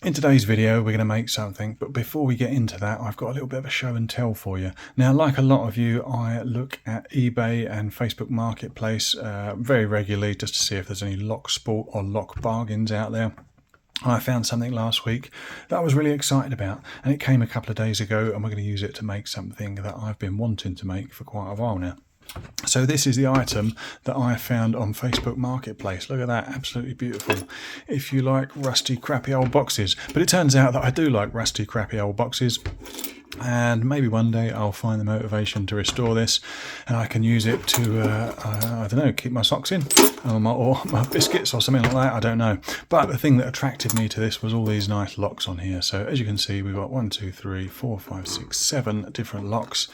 In today's video we're going to make something, but before we get into that I've got a little bit of a show and tell for you. Now, like a lot of you, I look at eBay and Facebook Marketplace very regularly just to see if there's any lock sport or lock bargains out there. And I found something last week that I was really excited about, and it came a couple of days ago, and we're going to use it to make something that I've been wanting to make for quite a while now. So this is the item that I found on Facebook Marketplace. Look at that, absolutely beautiful. If you like rusty, crappy old boxes. But it turns out that I do like rusty, crappy old boxes. And maybe one day I'll find the motivation to restore this, and I can use it to, I don't know, keep my socks in, or my biscuits or something like that, I don't know. But the thing that attracted me to this was all these nice locks on here. So as you can see, we've got 1, 2, 3, 4, 5, 6, 7 different locks.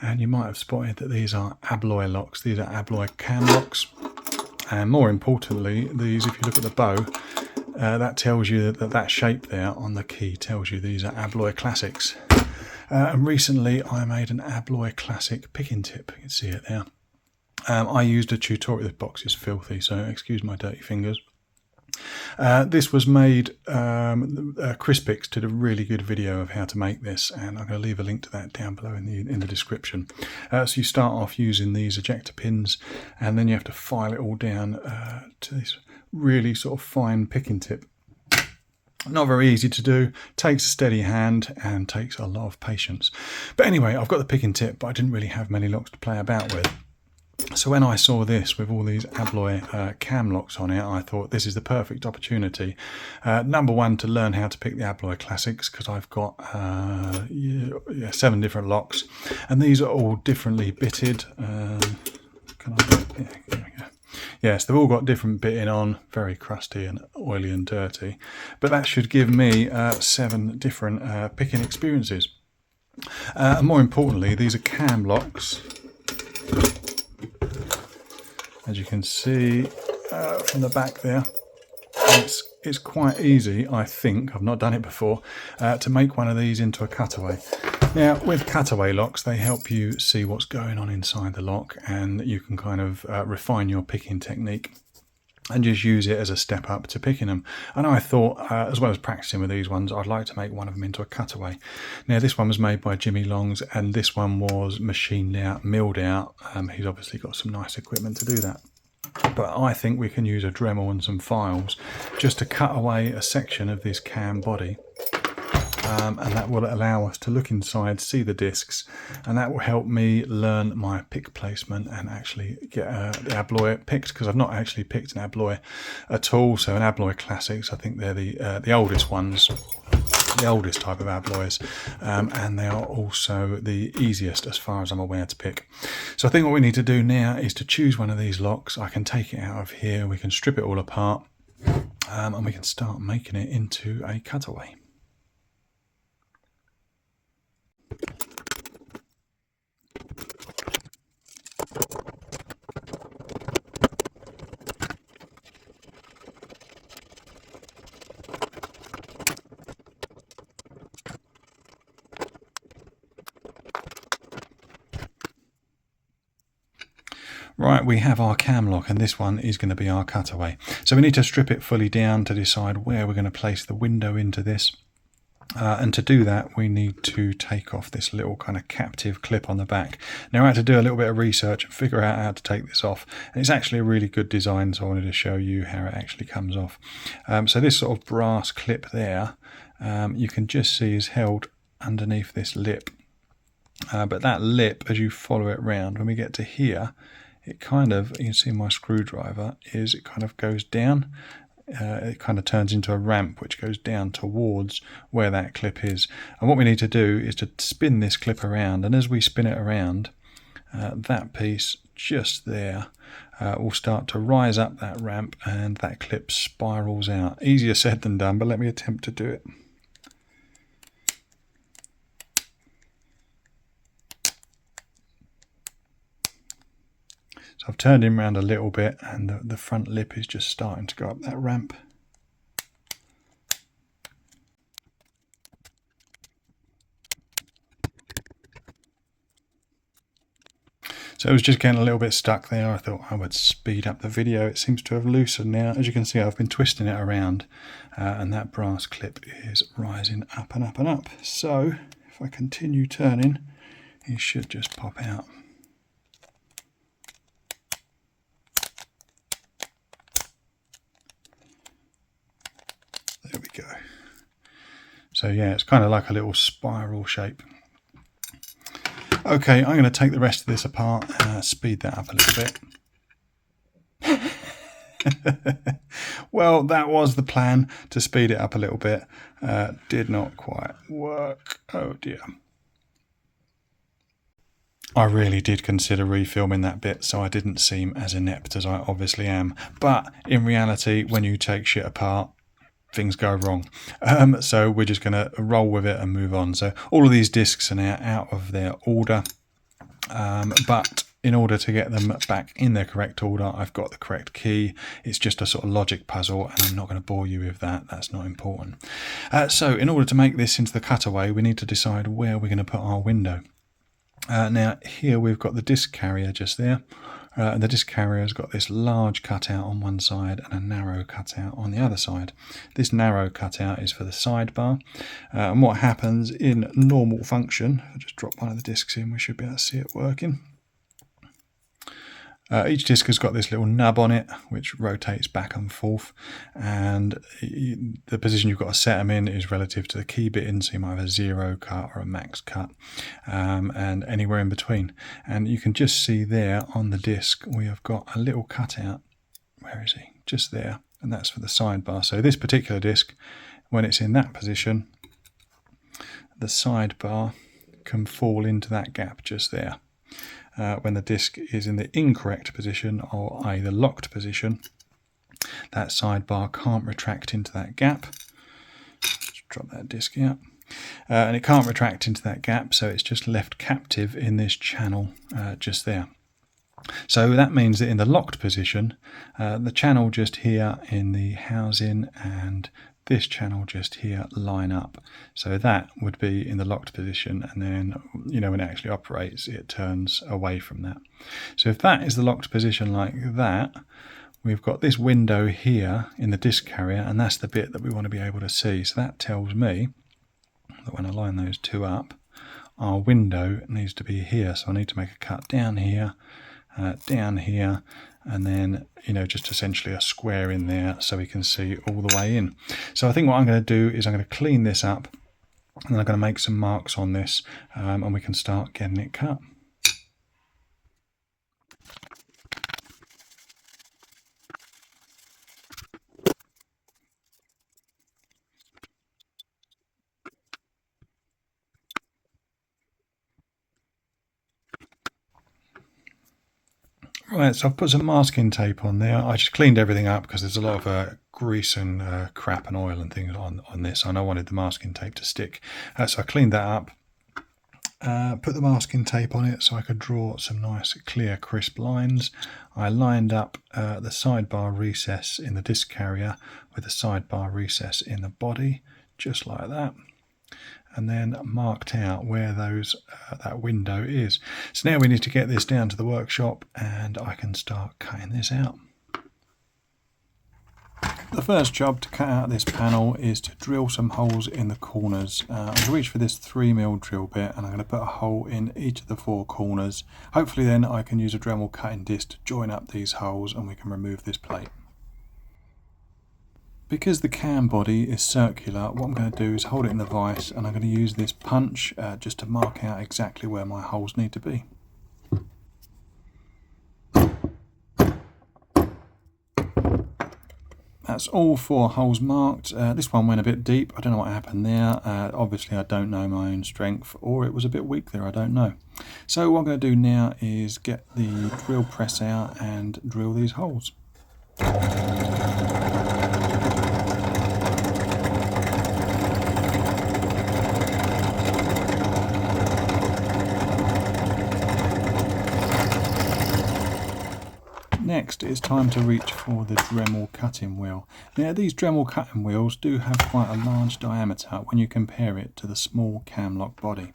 And you might have spotted that these are Abloy locks. These are Abloy cam locks. And more importantly, these, if you look at the bow, that tells you that shape there on the key tells you these are Abloy Classics. And recently I made an Abloy Classic picking tip. You can see it there. I used a tutorial. This box is filthy, so excuse my dirty fingers. This was made, Crispix did a really good video of how to make this, and I'm going to leave a link to that down below in the description. So you start off using these ejector pins, and then you have to file it all down to this really sort of fine picking tip. Not very easy to do, takes a steady hand and takes a lot of patience. But anyway, I've got the picking tip, but I didn't really have many locks to play about with. So when I saw this with all these Abloy cam locks on it, I thought this is the perfect opportunity. Number one, to learn how to pick the Abloy Classics, because I've got 7 different locks, and these are all differently bitted. Here we go. Yes, they've all got different bitting on, very crusty and oily and dirty. But that should give me 7 different picking experiences. And more importantly, these are cam locks. As you can see from the back there, it's quite easy, I think, I've not done it before, to make one of these into a cutaway. Now, with cutaway locks, they help you see what's going on inside the lock, and you can kind of refine your picking technique and just use it as a step up to picking them. And I thought, as well as practicing with these ones, I'd like to make one of them into a cutaway. Now, this one was made by Jimmy Longs, and this one was machined out, milled out. He's obviously got some nice equipment to do that. But I think we can use a Dremel and some files just to cut away a section of this cam body. And that will allow us to look inside, see the discs, and that will help me learn my pick placement and actually get the Abloy picked, because I've not actually picked an Abloy at all. So an Abloy Classics, I think they're the oldest ones, the oldest type of Abloys, and they are also the easiest as far as I'm aware to pick. So I think what we need to do now is to choose one of these locks. I can take it out of here, we can strip it all apart, and we can start making it into a cutaway. Right, we have our cam lock, and this one is going to be our cutaway. So we need to strip it fully down to decide where we're going to place the window into this. And to do that, we need to take off this little kind of captive clip on the back. Now, I had to do a little bit of research and figure out how to take this off. And it's actually a really good design, so I wanted to show you how it actually comes off. So this sort of brass clip there, you can just see is held underneath this lip. But that lip, as you follow it round, when we get to here, it kind of, you can see my screwdriver, it kind of goes down. It kind of turns into a ramp which goes down towards where that clip is. And what we need to do is to spin this clip around, and as we spin it around, that piece just there will start to rise up that ramp, and that clip spirals out. Easier said than done, but let me attempt to do it. So I've turned him around a little bit, and the front lip is just starting to go up that ramp. So it was just getting a little bit stuck there. I thought I would speed up the video. It seems to have loosened now. As you can see, I've been twisting it around and that brass clip is rising up and up and up. So if I continue turning, it should just pop out. There we go. So yeah, it's kind of like a little spiral shape. Okay, I'm going to take the rest of this apart, speed that up a little bit. Well, that was the plan, to speed it up a little bit. Did not quite work. Oh dear. I really did consider refilming that bit so I didn't seem as inept as I obviously am. But in reality, when you take shit apart, things go wrong. So we're just going to roll with it and move on. So all of these discs are now out of their order. But in order to get them back in their correct order, I've got the correct key. It's just a sort of logic puzzle, and I'm not going to bore you with that. That's not important. So in order to make this into the cutaway, we need to decide where we're going to put our window. Now here we've got the disc carrier just there. The disc carrier has got this large cutout on one side and a narrow cutout on the other side. This narrow cutout is for the sidebar. And what happens in normal function, I'll just drop one of the discs in, we should be able to see it working. Each disc has got this little nub on it which rotates back and forth, and the position you've got to set them in is relative to the key bit, so you might have a 0 cut or a max cut, and anywhere in between. And you can just see there on the disc we have got a little cutout. Where is he? Just there, and that's for the sidebar. So this particular disc, when it's in that position, the sidebar can fall into that gap just there. When the disc is in the incorrect position, or i.e. the locked position, that sidebar can't retract into that gap. Just drop that disc out. And it can't retract into that gap, so it's just left captive in this channel just there. So that means that in the locked position, the channel just here in the housing and this channel just here line up. So that would be in the locked position, and then, you know, when it actually operates, it turns away from that. So if that is the locked position like that, we've got this window here in the disc carrier, and that's the bit that we want to be able to see. So that tells me that when I line those two up, our window needs to be here. So I need to make a cut down here, and then, you know, just essentially a square in there so we can see all the way in. So I think what I'm going to do is I'm going to clean this up, and then I'm going to make some marks on this, and we can start getting it cut. Right, so I've put some masking tape on there. I just cleaned everything up because there's a lot of grease and crap and oil and things on this, and I wanted the masking tape to stick. So I cleaned that up, put the masking tape on it so I could draw some nice clear crisp lines. I lined up the sidebar recess in the disc carrier with the sidebar recess in the body, just like that, and then marked out where that window is. So now we need to get this down to the workshop, and I can start cutting this out. The first job to cut out this panel is to drill some holes in the corners. I'm going to reach for this 3mm drill bit, and I'm going to put a hole in each of the 4 corners. Hopefully then I can use a Dremel cutting disc to join up these holes, and we can remove this plate. Because the cam body is circular, what I'm going to do is hold it in the vise, and I'm going to use this punch just to mark out exactly where my holes need to be. That's all 4 holes marked. This one went a bit deep. I don't know what happened there. Obviously I don't know my own strength, or it was a bit weak there, I don't know. So what I'm going to do now is get the drill press out and drill these holes. Next, it's time to reach for the Dremel cutting wheel. Now, these Dremel cutting wheels do have quite a large diameter when you compare it to the small cam lock body.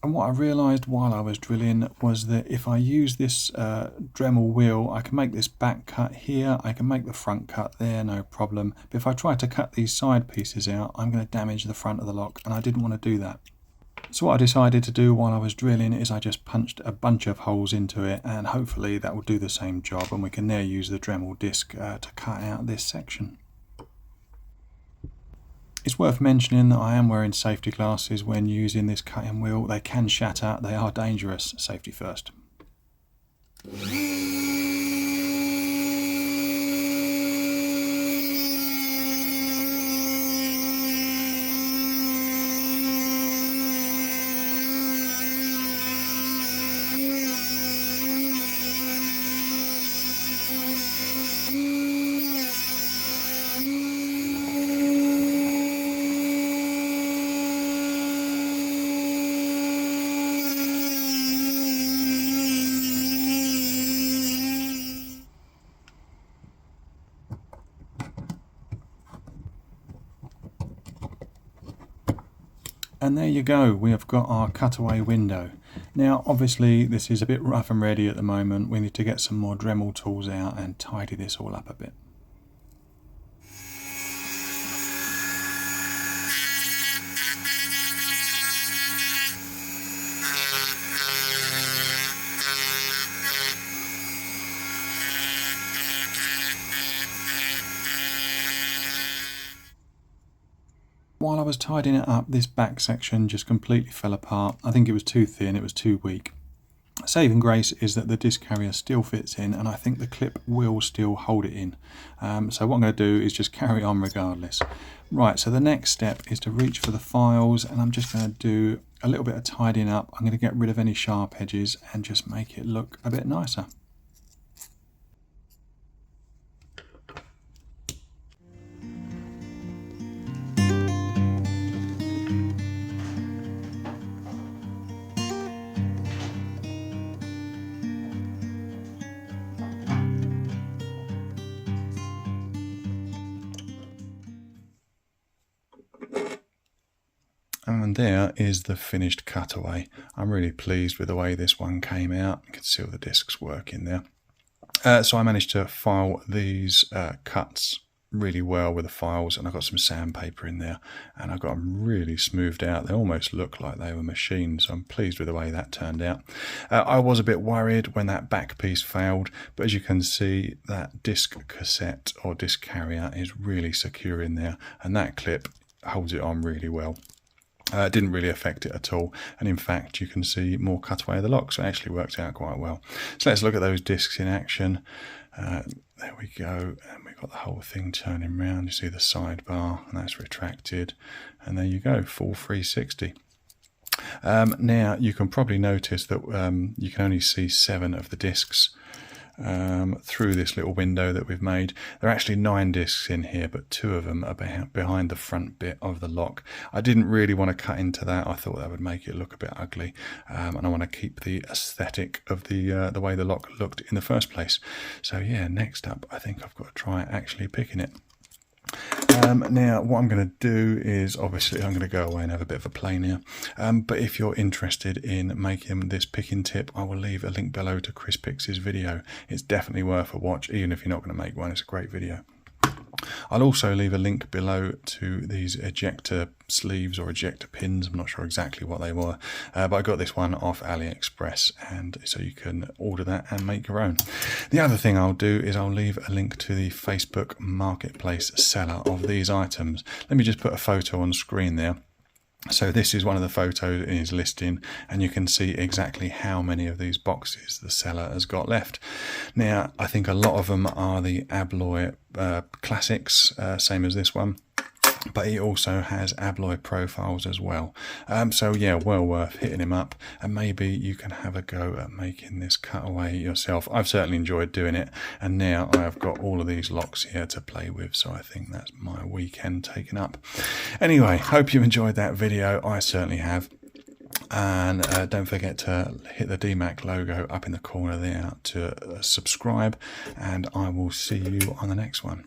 And what I realised while I was drilling was that if I use this Dremel wheel, I can make this back cut here, I can make the front cut there, no problem. But if I try to cut these side pieces out, I'm going to damage the front of the lock, and I didn't want to do that. So what I decided to do while I was drilling is I just punched a bunch of holes into it, and hopefully that will do the same job, and we can now use the Dremel disc to cut out this section. It's worth mentioning that I am wearing safety glasses when using this cutting wheel. They can shatter, they are dangerous. Safety first. And there you go, we have got our cutaway window. Now obviously this is a bit rough and ready at the moment. We need to get some more Dremel tools out and tidy this all up a bit. While I was tidying it up, this back section just completely fell apart. I think it was too thin, it was too weak. Saving grace is that the disc carrier still fits in, and I think the clip will still hold it in. So what I'm going to do is just carry on regardless. Right, so the next step is to reach for the files, and I'm just going to do a little bit of tidying up. I'm going to get rid of any sharp edges and just make it look a bit nicer. And there is the finished cutaway. I'm really pleased with the way this one came out. You can see all the discs working there. So I managed to file these cuts really well with the files, and I got some sandpaper in there, and I got them really smoothed out. They almost look like they were machined, so I'm pleased with the way that turned out. I was a bit worried when that back piece failed, but as you can see, that disc cassette or disc carrier is really secure in there, and that clip holds it on really well. It didn't really affect it at all, and in fact you can see more cutaway of the lock, so it actually worked out quite well. So let's look at those discs in action. There we go, and we've got the whole thing turning round. You see the sidebar, and that's retracted, and there you go, full 360. Now you can probably notice that you can only see 7 of the discs through this little window that we've made. There are actually 9 discs in here, but 2 of them are behind the front bit of the lock. I didn't really want to cut into that. I thought that would make it look a bit ugly, and I want to keep the aesthetic of the way the lock looked in the first place. So yeah, next up I think I've got to try actually picking it. Now what I'm going to do is, obviously I'm going to go away and have a bit of a play now, but if you're interested in making this picking tip, I will leave a link below to Crispix's video. It's definitely worth a watch, even if you're not going to make one. It's a great video. I'll also leave a link below to these ejector sleeves or ejector pins. I'm not sure exactly what they were, but I got this one off AliExpress, and so you can order that and make your own. The other thing I'll do is I'll leave a link to the Facebook Marketplace seller of these items. Let me just put a photo on screen there. So this is one of the photos in his listing, and you can see exactly how many of these boxes the seller has got left. Now, I think a lot of them are the Abloy Classics, same as this one, but he also has Abloy profiles as well. So yeah, well worth hitting him up, and maybe you can have a go at making this cutaway yourself. I've certainly enjoyed doing it, and now I've got all of these locks here to play with, so I think that's my weekend taken up. Anyway, hope you enjoyed that video. I certainly have. And don't forget to hit the DMAC logo up in the corner there to subscribe, and I will see you on the next one.